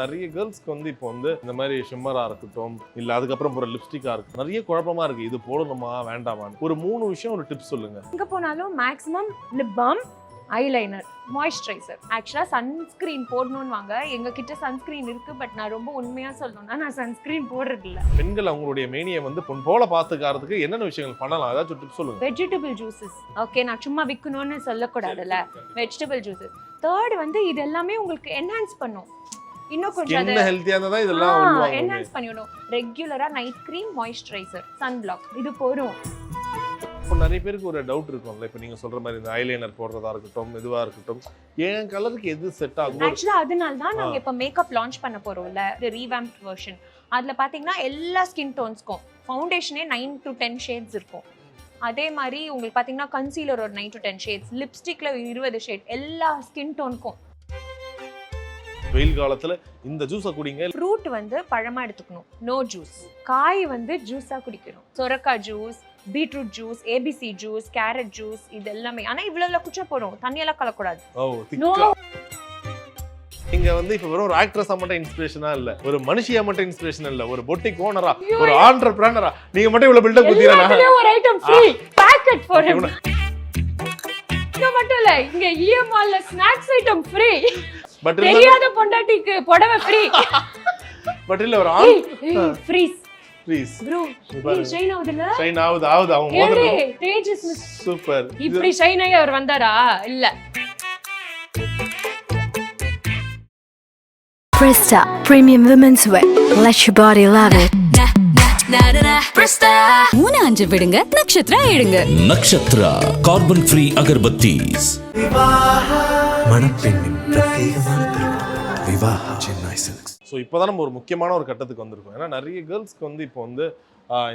நிறைய கேர்ள்ஸ்க்கு வந்து இப்போ வந்து இந்த மாதிரி ஷிம்மரா இருக்கட்டும் இல்ல அதுக்கப்புறம் போற லிப்ஸ்டிக்கா இருக்கட்டும் நிறைய குழப்பமா இருக்கு. இது போடணுமா வேண்டாமான்னு ஒரு 3 விஷயம் ஒரு டிப்ஸ் சொல்லுங்க. எங்க போனாலும் maximum lip balm, eyeliner, moisturiser. ஆக்சுவலா சன்ஸ்கிரீன் போடணும்வாங்க. எங்க கிட்ட சன்ஸ்கிரீன் இருக்கு. பட் நான் ரொம்ப உண்மையா சொல்லணும்னா நான் சன்ஸ்கிரீன் போடுறது இல்ல. பெண்கள் அவங்களுடைய மேனியை வந்து பொன் போல பாத்துக்கிறதுக்கு என்னென்ன விஷயங்கள் பண்ணலாம் ஏதாச்சும் டிப்ஸ் சொல்லுங்க. Vegetable juices. ஓகே, நான் சும்மா விற்கணும்னு சொல்லக்கூடாதுல்ல. Vegetable juices. தேர்ட் வந்து இது எல்லாமே உங்களுக்கு என்ஹான்ஸ் பண்ணும். இன்னும் கொஞ்சம் ஹெல்த்தியா இருந்தா இதெல்லாம் என்ஹான்ஸ் பண்ணிடணும். ரெகுலரா night cream, moisturiser, sunblock இது போதும். இப்போ நிறைய பேருக்கு ஒரு டவுட் இருக்கும்ல. இப்போ நீங்க சொல்ற மாதிரி இந்த ஐலைனர் போடுறதா இருக்கட்டும் இதுவா இருக்கட்டும் என் கலருக்கு எது செட் ஆகும். ஆக்சுவலா அதனால தான் நாங்க இப்ப மேக்கப் லான்ச் பண்ண போறோம்ல, தி ரீவாம்ப்ட் வெர்ஷன். அதுல பாத்தீங்கன்னா எல்லா ஸ்கின் டோன்ஸ்க்கும் ஃபவுண்டேஷனே 9 to 10 ஷேட்ஸ் இருக்கும். அதே மாதிரி உங்களுக்கு பாத்தீங்கன்னா கன்சீலர் ஒரு 9 to 10 ஷேட்ஸ், லிப்ஸ்டிக்ல 20 ஷேட், எல்லா ஸ்கின் டோனுக்கும். வெயில் காலத்துல இந்த ஜூஸை குடிங்க. ஃப்ரூட் வந்து பழமா எடுத்துக்கணும், நோ ஜூஸ். காய் வந்து ஜூஸா குடிக்கணும். சொரக்காய் juice, beetroot juice, ABC juice, carrot juice, இது எல்லாமே. ஆனா இவ்வளவு குச்சா போடும், தண்ணியெல்லாம் கலக்கூடாது. நீங்க வந்து இப்ப வெறும் ஒரு ஆக்ட்ரஸா மட்டும் இன்ஸ்பிரேஷனா இல்ல, ஒரு மனுஷியா மட்டும் இன்ஸ்பிரேஷன் இல்ல, ஒரு பொட்டிக் ஓனரா, ஒரு ஆண்டர்பிரனரா நீங்க மட்டும் இவ்வளவு பில்டப் குடுத்தீங்களா? ஒரு item free packet for him. இங்க மட்டும் இல்ல, இங்க இஎம்ஆர்ல ஸ்நாக்ஸ் ஐட்டம் ஃப்ரீ. பட் தெரியாத பொண்டாட்டிக்கு புடவை ஃப்ரீ. பட் இல்ல ஒரு ஃப்ரீஸ் ப்ளீஸ் ப்ரோ. ஷைன் ஆவுதுல? ஷைன் ஆவுது அவங்க முதல்ல தேஜஸ் சூப்பர். இப்படி ஷைன் ஆகி அவர் வந்தாரா? இல்ல. Presta Premium Women's Wear. Let your body love it. மூணு அஞ்சு விடுங்க, நட்சத்திரா எடுங்க. Nakshatra carbon free agarbattis. மணப்பெண்ணின் பிரத்யேகமான திருமணம் விவாஹா சென்னை சில்க்ஸ். ஸோ இப்போதான் நம்ம ஒரு முக்கியமான ஒரு கட்டத்துக்கு வந்திருக்கோம். ஏன்னா நிறைய கேர்ள்ஸ்க்கு வந்து இப்போ வந்து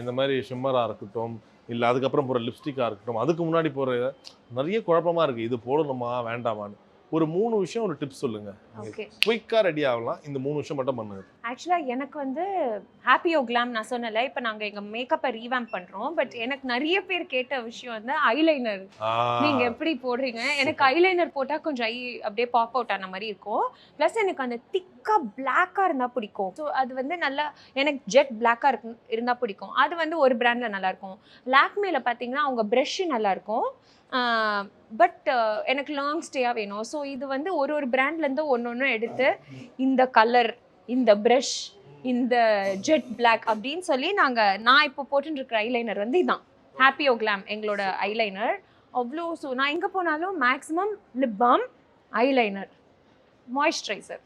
இந்த மாதிரி ஷிம்மரா இருக்கட்டும் இல்லை அதுக்கப்புறம் போகிற லிப்ஸ்டிக்காக இருக்கட்டும் அதுக்கு முன்னாடி போகிற நிறைய குழப்பமா இருக்குது. இது போடணுமா வேண்டாமான்னு ஒரு 3 விஷயம் ஒரு டிப்ஸ் சொல்லுங்க. குயிக்காக ரெடி ஆகலாம். இந்த 3 விஷயம் மட்டும் பண்ணுங்க. ஆக்சுவலாக எனக்கு வந்து ஹாப்பி ஓ கிளாம் நான் சொன்னல, இப்போ நாங்கள் எங்கள் மேக்கப்பை ரீவாம்ப் பண்ணுறோம். பட் எனக்கு நிறைய பேர் கேட்ட விஷயம் வந்து ஐலைனர். நீங்கள் எப்படி போடுறீங்க? எனக்கு ஐலைனர் போட்டால் கொஞ்சம் ஐ அப்படியே பாப் அவுட் ஆன மாதிரி இருக்கும். ப்ளஸ் எனக்கு அந்த திக்காக பிளாக்காக இருந்தால் பிடிக்கும். ஸோ அது வந்து நல்லா எனக்கு ஜெட் பிளாக்காக இருந்தால் பிடிக்கும். அது வந்து ஒரு பிராண்டில் நல்லாயிருக்கும். லாக்மேல பார்த்தீங்கன்னா அவங்க ப்ரஷ்ஷு நல்லாயிருக்கும். பட் எனக்கு லாங் ஸ்டேயாக வேணும். ஸோ இது வந்து ஒரு பிராண்ட்லேருந்து ஒன்று எடுத்து இந்த கலர், இந்த ப்ரஷ், இந்த ஜெட் பிளாக் அப்படின்னு சொல்லி நான் இப்போ போட்டுருக்கிற ஐலைனர் வந்து இதுதான் ஹாப்பி ஓ கிளாம் எங்களோட ஐலைனர். அவ்வளோ நான் எங்கே போனாலும் maximum lip balm, eyeliner, moisturiser.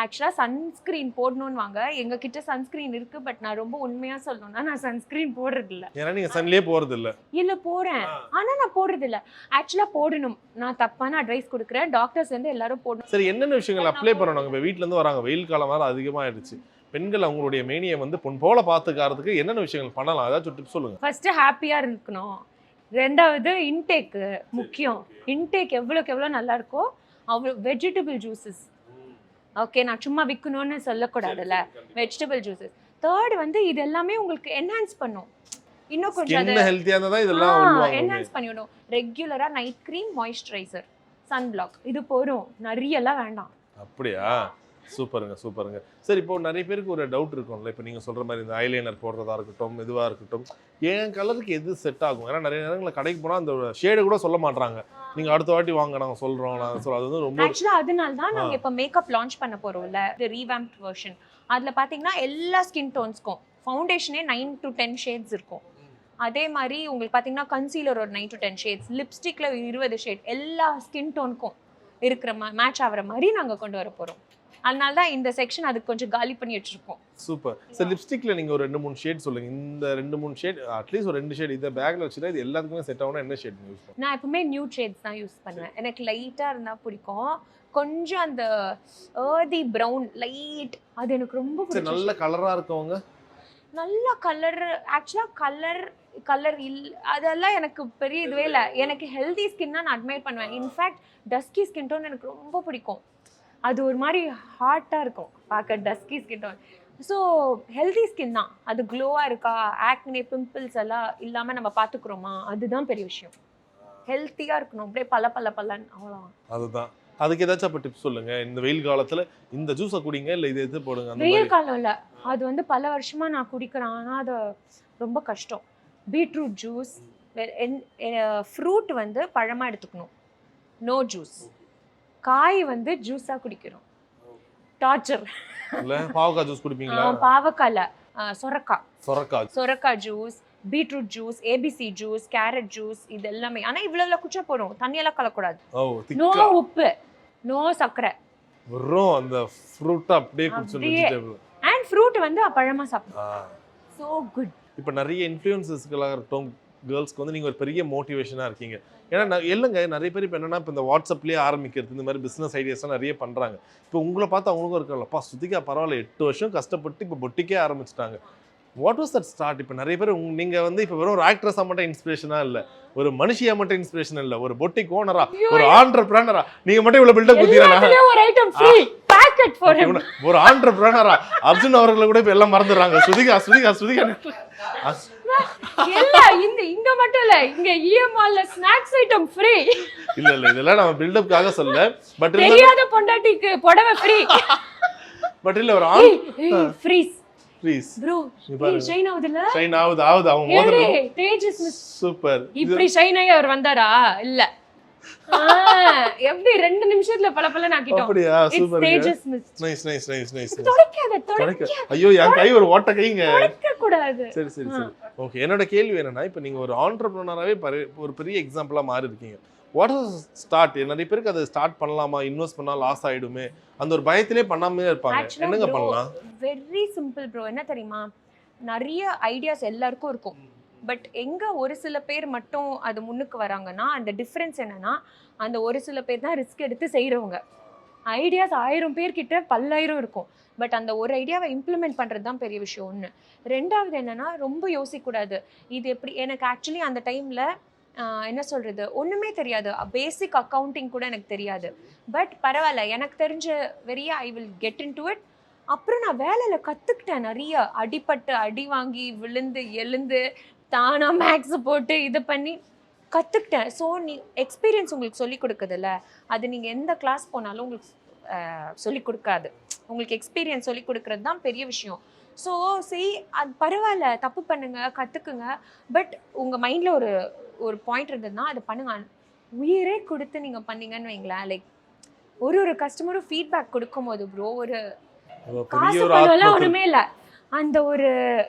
ஆக்சுவலாக சன்ஸ்கிரீன் போடணும்வாங்க. எங்கள் கிட்ட சன்ஸ்கிரீன் இருக்குது. பட் நான் ரொம்ப உண்மையாக சொல்லணும்னா நான் சன்ஸ்கிரீன் போடுறது இல்லை. ஏன்னா நீங்கள் சன்லேயே போகிறது இல்லை. இல்லை போகிறேன், ஆனால் நான் போடுறது இல்லை. ஆக்சுவலாக போடணும். நான் தப்பான அட்வைஸ் கொடுக்குறேன். டாக்டர்ஸ் வந்து எல்லாரும் போடணும். சரி, என்னென்ன விஷயங்கள் அப்ளை பண்ணணும்? இப்போ வீட்டிலேருந்து வராங்க, வெயில் காலம் வேறு அதிகமாகிடுச்சு. பெண்கள் அவங்களுடைய மேனியை வந்து பொன் போல பார்த்துக்கிறதுக்கு என்னென்ன விஷயங்கள் பண்ணலாம் ஏதாச்சும் டிப்ஸ் சொல்லுங்கள். ஃபர்ஸ்ட்டு ஹாப்பியாக இருக்கணும். ரெண்டாவது இன்டேக்கு முக்கியம். இன்டேக் எவ்வளோக்கு எவ்வளோ நல்லா இருக்கோ அவ்வளோ. Vegetable juices. ஓகே, நான் சும்மா விற்கணும்னு சொல்லக்கூடாதுல்ல. Vegetable juices. தேர்ட் வந்து இது எல்லாமே உங்களுக்கு என்ஹான்ஸ் பண்ணும். இன்னும் கொஞ்சம் ஹெல்த்தியா இருந்தா இதெல்லாம் என்ஹான்ஸ் பண்ணிடணும். ரெகுலரா night cream, moisturiser, sunblock இது போதும். நிறைய எல்லாம் வேண்டாம். அப்படியா? சூப்பருங்க. சரி, இப்போ நிறைய பேருக்கு ஒரு டவுட் இருக்கும்ல. இப்போ நீங்க சொல்ற மாதிரி இந்த ஐலைனர் போடுறதா இருக்கட்டும் இதுவா இருக்கட்டும் என் கலருக்கு எது செட் ஆகும். ஏன்னா நிறைய நேரங்களில் கடைக்கு போனால் அந்த ஷேடு கூட சொல்ல மாட்டாங்க. நீங்க அடுத்த வாட்டி வாங்க நாங்கள் சொல்றோம். அது வந்து ரொம்ப ஆக்சுவலா அதனால தான் நாங்கள் இப்போ மேக்கப் லான்ச் பண்ண போறோம்ல, தி ரீவாம்ப்ட் வெர்ஷன். அதில் பார்த்தீங்கன்னா எல்லா ஸ்கின் டோன்ஸ்க்கும் ஃபவுண்டேஷனே 9 to 10 ஷேட்ஸ் இருக்கும். அதே மாதிரி உங்களுக்கு பார்த்தீங்கன்னா கன்சீலர் ஒரு 9 to 10 ஷேட்ஸ், லிப்ஸ்டிக்ல 20 ஷேட், எல்லா ஸ்கின் டோனுக்கும் இருக்கிற மேட்ச் ஆகிற மாதிரி நாங்கள் கொண்டு வர போகிறோம். அதனால தான் இந்த செக்ஷன் அதுக்கு கொஞ்சம் காலி பண்ணி வச்சிருக்கோம். சூப்பர். சார், லிப்ஸ்டிக்ல நீங்க ஒரு 2-3 ஷேட் சொல்லுங்க. இந்த 2-3 ஷேட் அட்லீஸ்ட் ஒரு 2 ஷேட் இதை பேக்ல வச்சுட்டா இது எல்லாத்துக்குமே செட் ஆகும்னா என்ன ஷேட் யூஸ் பண்ணுவீங்க? நான் எப்பவுமே நியூட் ஷேட்ஸ் தான் யூஸ் பண்ணுவேன். எனக்கு லைட்டாக இருந்தால் பிடிக்கும். கொஞ்சம் அந்த ஏர்தி ப்ரௌன் லைட் அது எனக்கு ரொம்ப பிடிக்கும். நல்ல கலரா இருக்கவங்க நல்ல கலர். ஆக்சுவலாக கலர் அதெல்லாம் எனக்கு பெரிய இதுவே இல்லை. எனக்கு ஹெல்தி ஸ்கின்னா நான் அட்மையர் பண்ணுவேன். இன்ஃபேக்ட் டஸ்கி ஸ்கின் டோன் எனக்கு ரொம்ப பிடிக்கும். அது ஒரு மாதிரி ஹாட்டாக இருக்கும் பார்க்க, dusky skin tone. So healthy skin தான். அது க்ளோவாக இருக்கா, ஆக்னே, பிம்பிள்ஸ் எல்லாம் இல்லாமல் நம்ம பார்த்துக்குறோமா, அதுதான் பெரிய விஷயம். ஹெல்த்தியாக இருக்கணும், அப்படியே பல்லன்னு அவ்வளோதான். அதுதான். அதுக்கு ஏதாச்சும் அப்ப டிப்ஸ் சொல்லுங்க. இந்த வெயில் காலத்துல இந்த ஜூஸை குடிங்க, இல்ல இது எது போடுங்க அந்த வெயில் மாதிரி. காலம் இல்ல, அது வந்து பல வருஷமா நான் குடிக்கிறேன், ஆனா அது ரொம்ப கஷ்டம். பீட்ரூட் ஜூஸ், ஃப்ரூட் வந்து பழமா எடுத்துக்கணும், நோ ஜூஸ். காய் வந்து ஜூஸா குடிக்கிறோம், டார்ச்சர். இல்ல பாவக்காய் ஜூஸ் குடிப்பீங்களா? பாவக்காய், சொரக்காய் juice, beetroot juice, ABC juice, carrot juice, இது எல்லாமே. ஆனா இவ்வளவு குடிச்சா போறோம், தண்ணியெல்லாம் கலக்கூடாது. நோ உப்பு, நோ சர்க்கரை, வெறும் அந்த ஃப்ரூட் அப்படியே குடிச்சு வெஜிடபிள் அண்ட் ஃப்ரூட் வந்து பழமா சாப்பிடணும். So good. இப்போ நிறைய இன்ஃப்ளூயன்சஸ்களாக இருக்கட்டும், கேர்ள்ஸ்க்கு வந்து நீங்கள் ஒரு பெரிய மோட்டிவேஷனாக இருக்கீங்க. ஏன்னா இல்லைங்க, நிறைய பேர் இப்போ என்னன்னா, இப்போ இந்த வாட்ஸ்அப்லேயே ஆரம்பிக்கிறது, இந்த மாதிரி பிஸ்னஸ் ஐடியாஸ்லாம் நிறைய பண்ணுறாங்க. இப்போ உங்களை பார்த்து அவங்களுக்கும் இருக்காங்கல்லப்பா, ஸ்ருதிகா பரவாயில்ல 8 வருஷம் கஷ்டப்பட்டு இப்போ பொட்டிக்கே ஆரம்பிச்சிட்டாங்க. What was that start? இப்போ நிறைய பேர் நீங்கள் வந்து இப்போ வெறும் ஒரு ஆக்ட்ரஸாக மட்டும் இன்ஸ்பிரேஷனாக இல்லை, ஒரு மனுஷியா மட்டும் இன்ஸ்பிரேஷன் இல்லை, ஒரு பொட்டிக் ஓனரா, ஒரு ஆண்டர்பிரனரா நீங்கள் மட்டும் இவ்வளோ பில்டப் கொடுத்தீங்களா? ஒரு item free packet for him. ஒரு ஆண்டர்பிரனரா அர்ஜுன் அவர்களை கூட இப்போ எல்லாம் மறந்துடுறாங்க. ஸ்ருதிகா இல்ல இங்க மட்டும் இல்ல, இங்க இஎம்ஆர்ல ஸ்நாக்ஸ் ஐட்டம் ஃப்ரீ. இல்ல இதெல்லாம் நம்ம பில்டப்காக சொல்ல, பட் தெரியாத பொண்டாட்டிக்கு புடவை ஃப்ரீ. பட் இல்ல ஒரு ஃப்ரீஸ் ப்ளீஸ் ப்ரோ, ஷைன் ஆவுதுல? ஷைன் ஆவுது அவங்க மோதல. Tejas miss super. இப்படி ஷைன் ஆகி அவர் வந்தாரா? இல்ல எப்படி 2 நிமிஷத்துல பளபளன்னு ஆக்கிட்டோம். அப்படியே சூப்பர். தேஜஸ் மிஸ். நைஸ். தொடக்காத. ஐயோ என் கை ஒரு ஓட்ட கைங்க. தொடக்க கூடாது. சரி. ஓகே, என்னோட கேள்வி என்னன்னா, இப்போ நீங்க ஒரு ஆண்டர்பிரனராவே ஒரு பெரிய எக்ஸாம்பிளா மாறி இருக்கீங்க. What is start? நிறைய பேருக்கு அதை ஸ்டார்ட் பண்ணலாமா, இன்வெஸ்ட் பண்ணா லாஸ் ஆயிடுமே, அந்த ஒரு பயத்திலே பண்ணாமே இருப்பாங்க. என்னங்க பண்ணலாம்? Very simple bro. என்ன தெரியுமா, நிறைய ஐடியாஸ் எல்லாருக்கும் இருக்கும், பட் எங்க ஒரு சில பேர் மட்டும் அது முன்னுக்கு வராங்கன்னா, அந்த டிஃபரன்ஸ் என்னன்னா, அந்த ஒரு சில பேர் தான் ரிஸ்க் எடுத்து செய்யறவங்க. ஐடியாஸ் 1000 பேர்கிட்ட பல்லாயிரம் இருக்கும், பட் அந்த ஒரு ஐடியாவை இம்ப்ளிமெண்ட் பண்றது தான் பெரிய விஷயம். ஒன்று. ரெண்டாவது என்னன்னா, ரொம்ப யோசிக்கக்கூடாது. இது எப்படி, எனக்கு ஆக்சுவலி அந்த டைம்ல என்ன சொல்றது, ஒண்ணுமே தெரியாது, பேசிக் அக்கௌண்டிங் கூட எனக்கு தெரியாது. பட் பரவாயில்ல, எனக்கு தெரிஞ்ச வெறியா I will get into it. அப்புறம் நான் வேலையில கத்துக்கிட்டேன் நிறைய. அடிபட்டு அடி வாங்கி விழுந்து எழுந்து தானா மேக்ஸ் போட்டு இது பண்ணி கத்துக்கிட்டேன். ஸோ நீ எக்ஸ்பீரியன்ஸ் உங்களுக்கு சொல்லி கொடுக்குதுல்ல, அது நீங்க எந்த கிளாஸ் போனாலும் உங்களுக்கு சொல்லி கொடுக்காது. உங்களுக்கு எக்ஸ்பீரியன்ஸ் சொல்லி கொடுக்கறது தான் பெரிய விஷயம். ஸோ அது பரவாயில்ல, தப்பு பண்ணுங்க, கற்றுக்குங்க. பட் உங்கள் மைண்டில் ஒரு பாயிண்ட் இருந்ததுன்னா அது பண்ணுங்க. உயிரே கொடுத்து நீங்கள் பண்ணீங்கன்னு வைங்களேன், லைக் ஒரு கஸ்டமரும் ஃபீட்பேக் கொடுக்கும் போது ப்ரோ, ஒரு காசு பணம்லாம் ஒன்றுமே இல்லை, அந்த ஒரு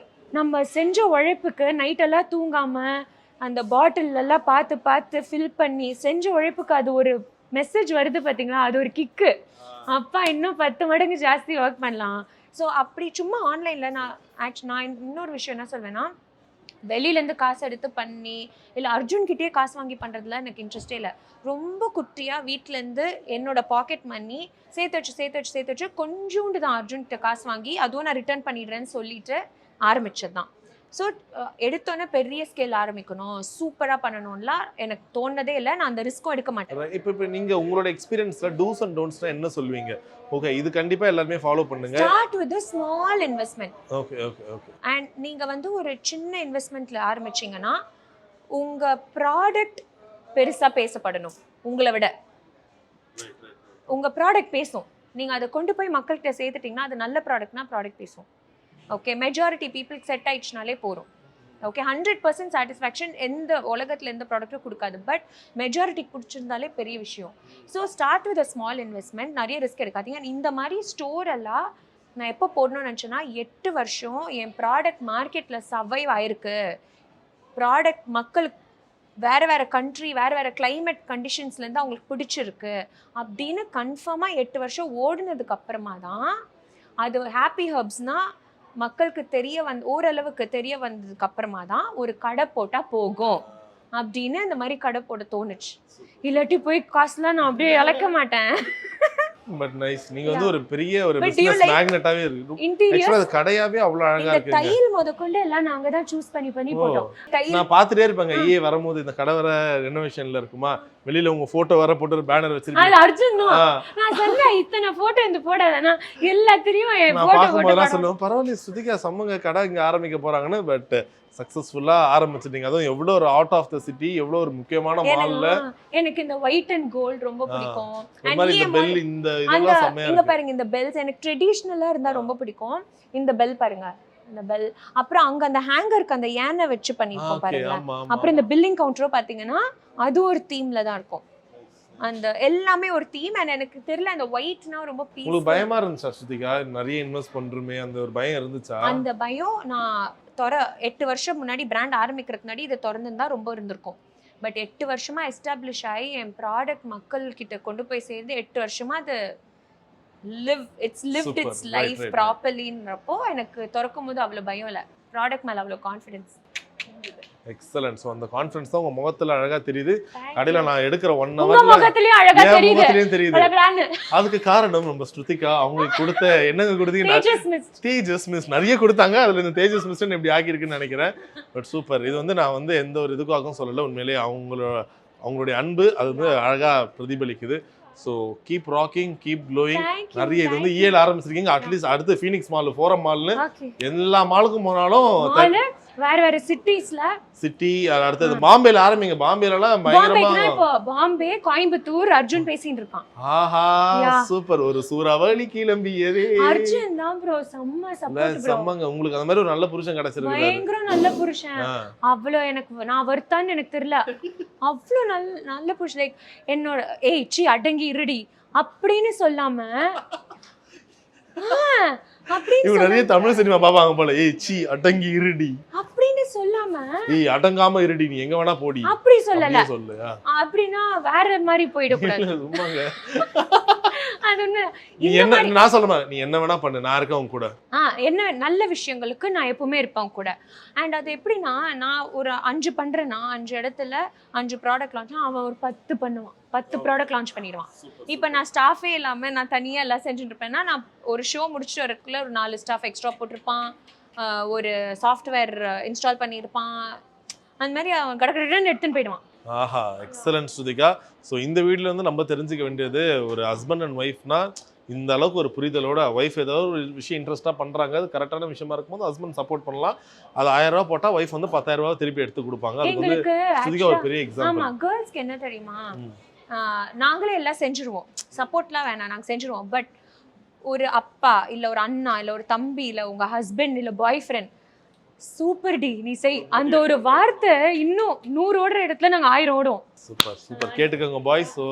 நம்ம செஞ்ச உழைப்புக்கு நைட்டெல்லாம் தூங்காமல் அந்த பாட்டிலெல்லாம் பார்த்து ஃபில் பண்ணி செஞ்ச உழைப்புக்கு அது ஒரு மெசேஜ் வருது பார்த்தீங்களா, அது ஒரு கிக்கு. அப்பா இன்னும் 10 மடங்கு ஜாஸ்தி ஒர்க் பண்ணலாம். ஸோ அப்படி சும்மா ஆன்லைனில் நான் இன்னொரு விஷயம் என்ன சொல்வேன்னா, வெளியிலேருந்து காசு எடுத்து பண்ணி இல்லை அர்ஜுன்கிட்டயே காசு வாங்கி பண்ணுறதுல எனக்கு இன்ட்ரெஸ்டே இல்லை. ரொம்ப குட்டியாக வீட்டிலேருந்து என்னோட பாக்கெட் மணி சேர்த்து வச்சு கொஞ்சோண்டு தான் அர்ஜுன்கிட்ட காசு வாங்கி அதுவும் நான் ரிட்டர்ன் பண்ணிடுறேன்னு சொல்லிட்டு ஆரம்பிச்சது தான். ஸோ எடுத்தோன்னே பெரிய ஸ்கேல் ஆரம்பிக்கணும், சூப்பராக பண்ணணும்லாம் எனக்கு தோணுனதே இல்லை. நான் அந்த ரிஸ்க்கும் எடுக்க மாட்டேன். இப்போ நீங்கள் உங்களோட எக்ஸ்பீரியன்ஸில் டூஸ் அண்ட் டோன்ட்ஸ்னா என்ன சொல்லுவீங்க? ஓகே, இது கண்டிப்பாக எல்லாருமே ஃபாலோ பண்ணுங்க. Start with a small investment. Okay. And நீங்கள் வந்து ஒரு சின்ன இன்வெஸ்ட்மெண்ட்டில் ஆரம்பிச்சிங்கன்னா உங்கள் ப்ராடக்ட் பெருசாக பேசப்படணும். உங்களை விட உங்கள் ப்ராடக்ட் பேசும். நீங்கள் அதை கொண்டு போய் மக்கள்கிட்ட சேர்த்துட்டிங்கன்னா அது நல்ல ப்ராடக்ட்னா ப்ராடக்ட் பேசும். ஓகே, மெஜாரிட்டி பீப்புளுக்கு செட் ஆயிடுச்சுனாலே போகிறோம். ஓகே, 100% சாட்டிஸ்ஃபேக்ஷன் எந்த உலகத்தில் எந்த ப்ராடக்ட்டும் கொடுக்காது, பட் மெஜாரிட்டிக்கு பிடிச்சிருந்தாலே பெரிய விஷயம். So start with a small investment, நிறைய ரிஸ்க் எடுக்காதீங்க. இந்த மாதிரி ஸ்டோர் எல்லாம் நான் எப்போ போடணும்னு நினச்சேன்னா, 8 வருஷம் என் ப்ராடக்ட் மார்க்கெட்டில் சர்வைவ் ஆயிருக்கு, ப்ராடக்ட் மக்களுக்கு வேறு கண்ட்ரி வேறு கிளைமேட் கண்டிஷன்ஸ்லேருந்து அவங்களுக்கு பிடிச்சிருக்கு அப்படின்னு கன்ஃபார்மாக 8 வருஷம் ஓடினதுக்கு அப்புறமா தான் அது ஹாப்பி ஹர்ப்ஸ்னால் மக்களுக்கு ஓரளவுக்கு தெரிய வந்ததுக்கு அப்புறமா தான் ஒரு கடை போட்டா போகும் அப்படின்னு இந்த மாதிரி கடை போட தோணுச்சு. இல்லாட்டி போய் காசுலாம் நான் அப்படியே இழக்க மாட்டேன். பட் நைஸ், நீங்க வந்து ஒரு பெரிய ஒரு பிசினஸ் மேக்னெட்டாவே இருக்கு. ஆக்சுவலா அது கடையாவே அவ்வளவு அழகா இருக்கு. டைல் முதற்கொண்டு எல்லாம் நாங்க தான் சூஸ் பண்ணி போட்டோம். நான் பாத்துட்டே இருப்பாங்க, வரும்போது இந்த கடை வர ரெனோவேஷன்ல இருக்குமா, வெளியில உங்க போட்டோ வர போட்டு ஒரு பேனர் வச்சிருக்கீங்க. அது அர்ஜுன் தான். நான் சொன்னேன் இத்தனை போட்டோ இந்த போடாதனா எல்லாத்தையும் என் போட்டோ போட்டு நான் சொல்லுவேன், பரவாயில்லை ஸ்ருதிகா சம்மங்க கடை இங்க ஆரம்பிக்க போறாங்கன்னு. பட் சக்சஸ்ஃபுல்லா ஆரம்பிச்சிட்டீங்க. அதுவும் எவ்வளவு ஒரு அவுட் ஆஃப் த சிட்டி, எவ்வளவு ஒரு முக்கியமான மால்ல. எனக்கு இந்த ஒயிட் அண்ட் கோல்ட் ரொம்ப பிடிக்கும். இந்த மாதிரி இந்த பெல் இந்த இதெல்லாம் செமையா இங்க இருக்கு. பாருங்க இந்த பெல்ஸ் எனக்கு ட்ரெடிஷனலா இருந்தா ரொம்ப பிடிக்கும். இந்த பெல் பாருங்க, இந்த பெல். அப்புறம் அங்க அந்த ஹேங்கருக்கு அந்த யானை வச்சு பண்ணிருக்கோம் பாருங்க. அப்புறம் இந்த பில்லிங் கவுண்டரும் பாத்தீங்கன்னா அது ஒரு தீம்ல தான் இருக்கும். அந்த எல்லாமே ஒரு தீம். அண்ட் எனக்கு தெரியல அந்த ஒயிட்னா ரொம்ப பீஸ். உங்களுக்கு பயமா இருந்துச்சா ஸ்ருதிகா? நிறைய இன்வெஸ்ட் பண்றோமே அந்த ஒரு பயம் இருந்துச்சா? அந்த பயம் நான் 8 வருஷம் முன்னாடி பிராண்ட் ஆரம்பிக்கிறதுக்கு முன்னாடி இதை திறந்துருந்தா ரொம்ப இருந்திருக்கும். பட் 8 வருஷமா எஸ்டாப்ளிஷ் ஆகி என் ப்ராடக்ட் மக்கள் கிட்ட கொண்டு போய் சேர்ந்து 8 வருஷமா அது லிவ்ட் இட்ஸ் லைஃப் ப்ராப்பர்லின்றப்போ எனக்கு திறக்கும் போது அவ்வளோ பயம் இல்லை. ப்ராடக்ட் மேலே அவ்வளோ கான்ஃபிடென்ஸ். எக்ஸலன்ட். ஸோ அந்த கான்ஃபிடன்ஸ் தான் உங்க முகத்துல அழகா தெரியுது. கடையில நான் எடுக்கிற 1 உங்க ஹவர்ல முகத்திலயும் அழகா தெரியுது. முகத்திலயும் தெரியுது. அழகான. அதுக்கு காரணம் நம்ம ஸ்ருதிகா அவங்களுக்கு கொடுத்த என்னங்க கொடுத்தீங்க? தேஜஸ் மிஸ்ட். தேஜஸ் மிஸ்ட் நிறைய கொடுத்தாங்க. அதுல இந்த தேஜஸ் மிஸ்ட் இப்படி ஆக்கியிருக்குன்னு நினைக்கிறேன். But super. இது வந்து நான் வந்து எந்த ஒரு இதுக்காகவும் சொல்லல. உண்மையிலேயே அவங்களுடைய அன்பு அது வந்து அழகா பிரதிபலிக்குது. So keep rocking, keep glowing. நிறைய இது வந்து EL ஆரம்பிச்சிருக்கீங்க. அட்லீஸ்ட் அடுத்து ஃபீனிக்ஸ் மால், ஃபோரம் மால்னு எல்லா மாலுக்கும் போனாலும் வேற சிட்டிஸ்ல சிட்டி அடுத்தது பாம்பேல ஆரம்பிங்க. பாம்பேலாம் பயங்கரமா இப்போ பாம்பே, கோயம்புத்தூர் அர்ஜுன் பேசிட்டு இருக்கான். ஆஹா சூப்பர். ஒரு சூறாவளி கிளம்பியதே. அர்ஜுன் தான் ப்ரோ செம்ம சப்போர்ட் ப்ரோ. செம்மங்க. உங்களுக்கு அந்த மாதிரி ஒரு நல்ல புருஷன் கிடைச்சிருக்காரு. பயங்கர நல்ல புருஷன். அவ்வளோ எனக்கு நான் வர்த்தான்னு எனக்கு தெரியல. அவ்வளோ நல்ல புருஷன். லைக் என்னோட சி அடங்கி இருடி அப்படின்னு சொல்லாம இவங்க நிறைய தமிழ் சினிமா பாப்பாங்க போல. சி அடங்கி இருடி அப்படின்னு சொல்லாம அடங்காம இருடி, நீ எங்க வேணா போடி அப்படி சொல்லல. சொல்லு அப்படின்னா வேற மாதிரி போயிடக்கூடாது. சும்மாங்க. அது ஒண்ணு. நீ என்ன நான் சொல்றேன், நீ என்ன வேணா பண்ணு, நான் இருக்கேன் உன் கூட. என்ன நல்ல விஷயங்களுக்கு நான் எப்பவுமே இருப்பேன் கூட. அண்ட் அது எப்படின்னா நான் ஒரு 5 பண்றேன்னா 5 இடத்துல 5 ப்ராடக்ட் லான்ச், அவன் ஒரு 10 பண்ணுவான். 10 ப்ராடக்ட் லான்ச் பண்ணிடுவான். இப்போ நான் ஸ்டாஃபே இல்லாமல் நான் தனியாக எல்லாம் செஞ்சுட்டு இருப்பேன்னா நான் ஒரு ஷோ முடிச்சுட்டு வரக்குள்ள ஒரு 4 ஸ்டாஃப் எக்ஸ்ட்ரா போட்டிருப்பான், ஒரு சாஃப்ட்வேர் இன்ஸ்டால் பண்ணியிருப்பான். அந்த மாதிரி அவன் கடற்கடன் எடுத்துன்னு போயிடுவான். ஆஹா எக்ஸலன்ட் ஸ்ருதிகா. ஸோ இந்த வீடியோல வந்து நம்ம தெரிஞ்சுக்க வேண்டியது, ஒரு ஹஸ்பண்ட் அண்ட் ஒய்ஃப்னா இந்த அளவுக்கு ஒரு புரிதலோட ஒய்ஃப் ஏதாவது ஒரு விஷயம் இன்ட்ரெஸ்ட்டாக பண்ணுறாங்க, அது கரெக்டான விஷயமா இருக்கும்போது ஹஸ்பண்ட் சப்போர்ட் பண்ணலாம். அது 1000 ரூபா போட்டால் ஒய்ஃப் வந்து 10,000 ரூபா திருப்பி எடுத்து கொடுப்பாங்க. அது வந்து ஸ்ருதிகா ஒரு பெரிய எக்ஸாம்பிள். ஆமாம், கேர்ள்ஸ்க்கு என்ன தெரியுமா, நாங்களே எல்லாம் செஞ்சுருவோம், சப்போர்ட்லாம் வேணாம், நாங்கள் செஞ்சுருவோம். பட் ஒரு அப்பா இல்லை ஒரு அண்ணா இல்லை ஒரு தம்பி இல்லை உங்கள் ஹஸ்பண்ட் இல்லை பாய் ஃப்ரெண்ட் சூப்பர் டி நீ செய், அந்த ஒரு வார்த்தை இன்னும் 100 ஓடுற இடத்துல நாங்கள் 1000 ஓடுவோம். Super super. கேட்டுக்கோங்க பாய்ஸ். ஸோ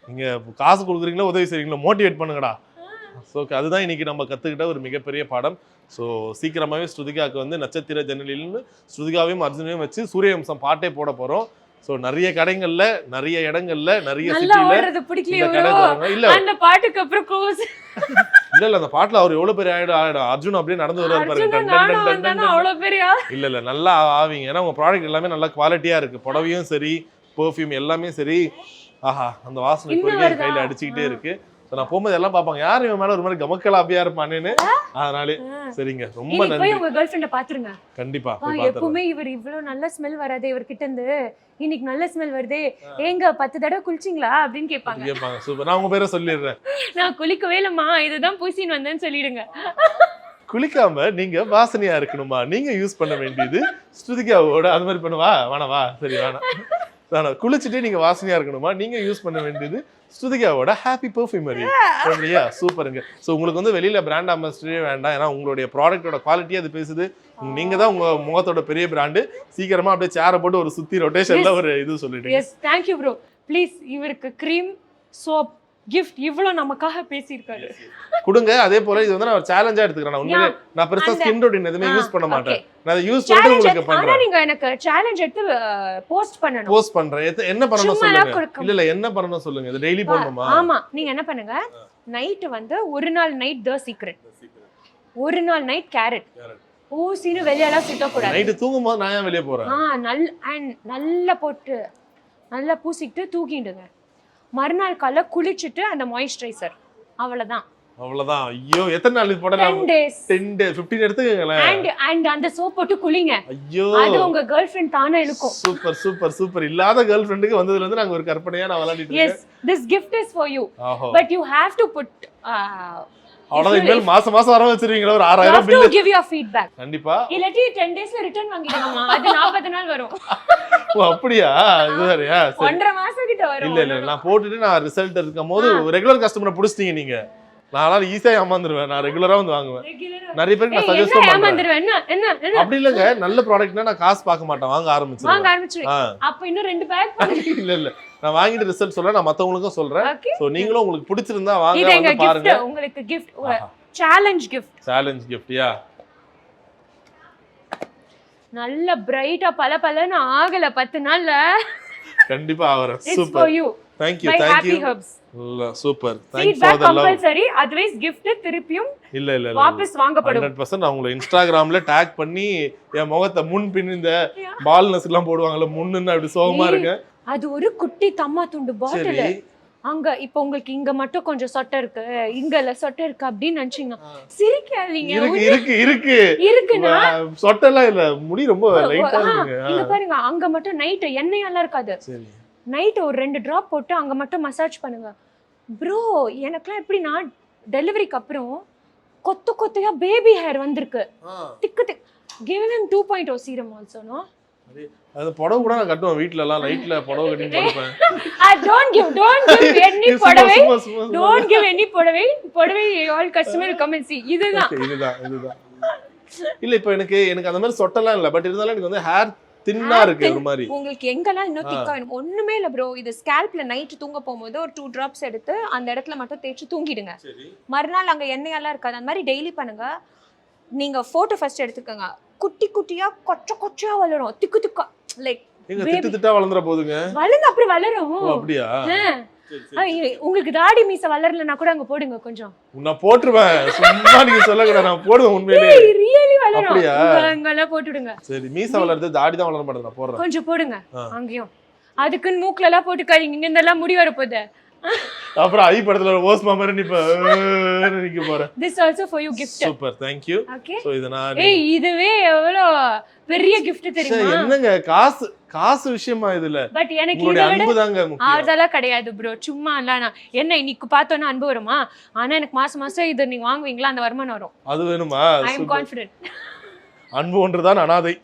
நீங்கள் காசு கொடுக்குறீங்களா உதவி செய்றீங்களா, மோட்டிவேட் பண்ணுங்கடா. ஸோ அதுதான் இன்னைக்கு நம்ம கற்றுக்கிட்ட ஒரு மிகப்பெரிய பாடம். ஸோ சீக்கிரமாகவே ஸ்ருதிகாவுக்கு வந்து நட்சத்திர ஜன்னலின்னு ஸ்ருதிகாவையும் அர்ஜுனையும் வச்சு சூரியவம்சம் பாட்டே போட போகிறோம். ஸோ நிறைய கடைகள்ல நிறைய இடங்கள்ல நிறைய சிட்டில இல்ல அந்த பாட்டுக்கு அப்புறம் க்ளோஸ் இல்ல அந்த பாட்டுல அவர் எவ்வளவு பெரிய ஆயிடும். அர்ஜுன் அப்படியே நடந்து வருவாரு பாருங்க. அவ்வளவு பெரிய இல்ல நல்லா ஆவீங்க. ஏன்னா உங்க ப்ராடக்ட் எல்லாமே நல்லா குவாலிட்டியா இருக்கு. புடவையும் சரி, பெர்ஃப்யூம் எல்லாமே சரி. ஆஹா அந்த வாசனை இப்போதைக்கு கையில அடிச்சுக்கிட்டே இருக்கு. நான் போகும்போது எல்லாம் பாப்பாங்க, யாரும் இவன் மேல ஒரு மாதிரி கமக்கலாபியா இருப்பானேன்னு. அதனாலே சரிங்க, ரொம்ப நன்றி. உங்க கேர்ள் ஃப்ரெண்ட பாத்துருங்க கண்டிப்பா. எப்பவுமே இவர் இவ்வளவு நல்ல ஸ்மெல் வராதே இவர்கிட்ட இருந்து, இன்னைக்கு நல்ல ஸ்மெல் வருதே, ஏங்க 10 தடவை குளிச்சிங்களா அப்படின்னு கேட்பாங்க. சூப்பர். நான் உங்க பேரை சொல்லிடுறேன். நான் குளிக்கவே இல்லம்மா, இதுதான் பூசின்னு வந்தேன்னு சொல்லிடுங்க. குளிக்காம நீங்க வாசனையா இருக்கணுமா, நீங்க யூஸ் பண்ண வேண்டியது ஸ்ருதிகாவோட. அது மாதிரி பண்ணுவா வேணவா, சரி வேணாம். குளிச்சுட்டு நீங்க வாசனையா இருக்கணுமா, நீங்க யூஸ் பண்ண வேண்டியது ஸ்ருதிகாவோட ஹாப்பி பெர்ஃப்யூமரி. இல்லையா? சூப்பருங்க. ஸோ உங்களுக்கு வந்து வெளியில பிராண்ட் அம்பாசிடரே வேண்டாம். ஏன்னா உங்களுடைய ப்ராடக்டோட குவாலிட்டி அது பேசுது. நீங்க தான் உங்க முகத்தோட பெரிய பிராண்டு. சீக்கிரமா அப்படியே சேரை போட்டு ஒரு சுத்தி ரொட்டேஷன்ல ஒரு இது சொல்லிட்டு. S thank you bro. Please இவருக்கு க்ரீம் சோப் கிஃப்ட் இவ்வளவு நமக்காக பேசியிருக்காரு, கொடுங்க. அதே போல இது வந்து நான் சேலஞ்சா எடுத்துக்கிறேன். உண்மையிலே நான் பெருசா ஸ்கின் ரொட்டீன் எதுவுமே யூஸ் பண்ண மாட்டேன். நான் அதை யூஸ் பண்ணிட்டு உங்களுக்கு பண்றேன். ஆனா நீங்க எனக்கு சேலஞ்ச் எடுத்து போஸ்ட் பண்ணனும். போஸ்ட் பண்றேன். என்ன பண்ணனும் சொல்லுங்க. இல்ல என்ன பண்ணனும் சொல்லுங்க. இது டெய்லி போடணுமா? ஆமா, நீங்க என்ன பண்ணுங்க, நைட் வந்து ஒரு நாள் நைட் தி சீக்ரெட், ஒரு நாள் நைட் கேரட் ஊசினு வெளியலாம் சுத்த கூடாது. நைட் தூங்கும்போது நான் ஏன் வெளிய போறேன்? நல்லா போட்டு நல்லா பூசிட்டு தூங்கிடுங்க. மறுநாள் காலைல குளிச்சிட்டு அந்த மாய்ஸ்சரைசர், அவ்வளவுதான். ஐயோ எத்தனை நாள் இது போடலாம்? 10 days 15 எடுத்துக்கங்களேன். and அந்த சோப் போட்டு குளிங்க. ஐயோ அது உங்க கேர்ள் ஃப்ரெண்ட் தானே இழுக்கும். Super super super. இல்லாத கேர்ள் ஃப்ரெண்டுக்கு வந்ததுல இருந்து நாங்க ஒரு கற்பனையா நான் விளையாடிட்டு இருக்கேன். Yes, this gift is for you. But you have to put அவ்வளவுதான். இனிமேல் மாசம் வர வச்சிருவீங்களா ஒரு You 6000 have to bill? give your feedback. கண்டிப்பா. இல்லாட்டி 10 daysல ரிட்டர்ன் வாங்கிடுங்கம்மா. அது 40 நாள் வரும். ஓ அப்படியா? இது வேறயா? சரி. 1.5 மாசம் கிட்ட வரும். இல்ல நான் போட்டுட்டு நான் ரிசல்ட் இருக்கும்போது ரெகுலர் கஸ்டமரை புடிச்சிட்டீங்க நீங்க. நான் ஈஸியா ஏமாந்துருவேன். நான் ரெகுலரா வந்து வாங்குவேன். நிறைய பேருக்கு நான் சஜஸ்ட் என்ன பண்றேன். ஏமாந்துருவேன்? என்ன அப்படி இல்லங்க, நல்ல ப்ராடக்ட்னா நான் காசு பார்க்க மாட்டேன், வாங்க ஆரம்பிச்சிருவேன். அப்ப இன்னும் 2 பேக் பண்ணுங்க. இல்ல நான் வாங்கிட்டு ரிசல்ட் சொல்றேன், நான் மத்தவங்களுக்கும் சொல்றேன். Okay. சோ நீங்களும் உங்களுக்கு பிடிச்சிருந்தா வாங்க இது எங்க வந்து பாருங்க. gift, உங்களுக்கு gift, challenge gift. சேலஞ்ச் கிஃப்ட்யா? நல்ல பிரைட்டா பளபளன்னு ஆகல 10 நாள்ல. கண்டிப்பா ஆவறேன். It's super. for you. Thank you. By Thank Happy you. Herbs. Super. Thanks Feedback for the love. compulsory, otherwise gift திருப்பியும் இல்ல வாபஸ் வாங்கப்படும். 100% நான் உங்களை இன்ஸ்டாகிராம்ல டாக் பண்ணி என் முகத்தை முன் பின் இந்த பால்னஸ் எல்லாம் போடுவாங்கல்ல, முன்னுன்னு அப்படி சோகமா இருக்கு. அது ஒரு குட்டி தம்மா துண்டு பாட்டில். சரி. அங்க இப்ப உங்களுக்கு இங்க மட்டும் கொஞ்சம் சொட்டை இருக்கு, இங்கல சொட்டை இருக்கு அப்படின்னு நினைச்சீங்க. சிரிக்காதீங்க. இருக்குன்னா சொட்டெல்லாம் இல்ல, முடி ரொம்ப லைட்டா இருக்குங்க. இங்க பாருங்க, அங்க மட்டும் நைட் எண்ணெயெல்லாம் இருக்காது. சரி. நைட் ஒரு 2 டிராப் போட்டு அங்க மட்டும் மசாஜ் பண்ணுங்க. ப்ரோ எனக்குலாம் எப்படின்னா டெலிவரிக்கு அப்புறம் கொத்தையா பேபி ஹேர் வந்திருக்கு. திக்கு given him 2.0 serum also no. அது புடவை கூட நான் கட்டுவேன் வீட்ல எல்லாம், லைட்ல புடவை கட்டி படுப்பேன். don't give any புடவை. Don't give any புடவை. all customer come and see. இதுதான். இல்ல இப்போ எனக்கு அந்த மாதிரி சொட்டெல்லாம் இல்ல, பட் இருந்தாலும் எனக்கு வந்து ஹேர் தின்னா இருக்கு ஒரு மாதிரி. உங்களுக்கு எங்கெல்லாம் இன்னும் திக்கா வேணும்? ஒண்ணுமே இல்ல ப்ரோ, இது ஸ்கேல்ப்ல நைட் தூங்க போகும்போது ஒரு 2 டிராப்ஸ் எடுத்து அந்த இடத்துல மட்டும் தேய்ச்சி தூங்கிடுங்க. மறுநாள் அங்க எண்ணெயெல்லாம் இருக்காது. அந்த மாதிரி டெய்லி பண்ணுங்க. நீங்க போட்டோ ஃபர்ஸ்ட் எடுத்துக்கோங்க. குட்டி குட்டியா கொச்சையா வளரும், திக்கா லைக் எங்க திட்டா வளர்ந்துற போதுங்க. வளர்ந்து அப்படி வளரும். ஓ அப்படியா? உங்களுக்கு தாடி மீச வளரலனா கூட அங்க போடுங்க கொஞ்சம். நான் போட்டுருவேன், சும்மா நீங்க சொல்லக்கூடாது, நான் போடுவேன் உண்மையிலே. ரியலி வளரும். அப்படியா? அங்கலாம் போட்டுடுங்க. சரி, மீச வளருது, தாடி தான் வளர மாட்டேங்குது, நான் போடுறேன். கொஞ்சம் போடுங்க அங்கேயும். அதுக்குன்னு மூக்குல எல்லாம் போட்டுக்காதீங்க, இங்க இருந்தெல்லாம் முடி வர போகுது. அப்புறம் ஐ படத்துல ஓஸ் மாமர நிக்க போறேன். This also for you gift. Super, thank you. Okay. So இத நான் இதுவே எவ்வளவு பெரிய gift தெரியுமா? என்னங்க காசு விஷயமா இதுல? பட் எனக்கு உங்களுடைய அன்பு தாங்க முக்கியம். அதெல்லாம் கிடையாது ப்ரோ, சும்மா இல்ல. என்ன இன்னைக்கு பார்த்தோன்னா அன்பு வருமா? ஆனா எனக்கு மாசம் இத நீங்க வாங்குவீங்களா, அந்த வருமானம் வரும். அது வேணுமா? I am confident. அன்பு ஒன்றுதான் அனாதை.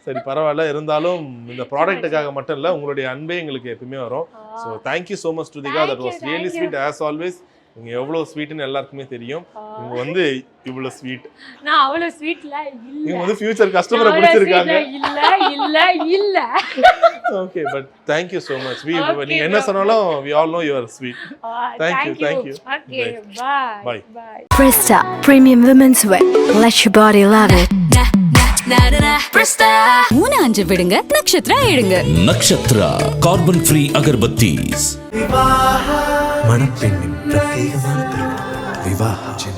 சரி பரவாயில்ல, இருந்தாலும் இந்த ப்ராடக்ட்டுக்காக மட்டும் இல்ல, உங்களுடைய அன்பே எங்களுக்கு எப்பவுமே வரும். So thank you so much Ruthika, that was really sweet as always. நீங்க எவ்வளவு ஸ்வீட்னு எல்லாருக்குமே தெரியும். நீங்க வந்து இவ்வளவு ஸ்வீட். நான் அவ்வளவு ஸ்வீட்ல இல்ல. நீங்க வந்து ஃபியூச்சர் கஸ்டமரை பிடிச்சிருக்காங்க. இல்ல. Okay, but thank you so much. நீங்க என்ன சொன்னாலும் we all know you are sweet. Thank you. Okay, bye. Presta Premium Women's Wear. Let your body love it. 3-5 விடுங்க, நட்சத்திரா எடுங்க. Nakshatra carbon free agarbattis. மணப்பெண்ணின் பிரத்யேகமான திருமணம் விவாஹம்.